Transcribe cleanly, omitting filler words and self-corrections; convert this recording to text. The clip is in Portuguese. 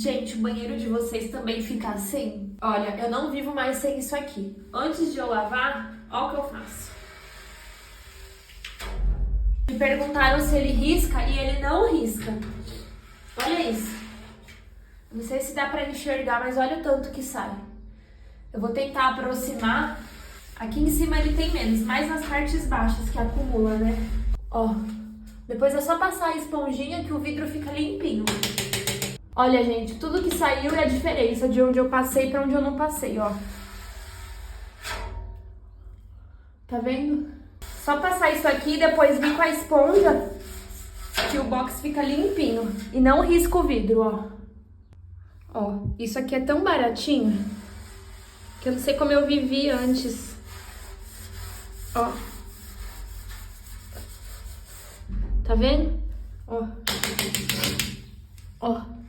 Gente, o banheiro de vocês também fica assim? Olha, eu não vivo mais sem isso aqui. Antes de eu lavar, olha o que eu faço. Me perguntaram se ele risca e ele não risca. Olha isso. Não sei se dá pra enxergar, mas olha o tanto que sai. Eu vou tentar aproximar. Aqui em cima ele tem menos, mais nas partes baixas que acumula, né? Ó, depois é só passar a esponjinha que o vidro fica limpinho. Olha, gente, tudo que saiu é a diferença de onde eu passei pra onde eu não passei, ó. Tá vendo? Só passar isso aqui e depois vir com a esponja que o box fica limpinho. E não risca o vidro, ó. Ó, isso aqui é tão baratinho que eu não sei como eu vivi antes. Ó. Tá vendo? Ó. Ó.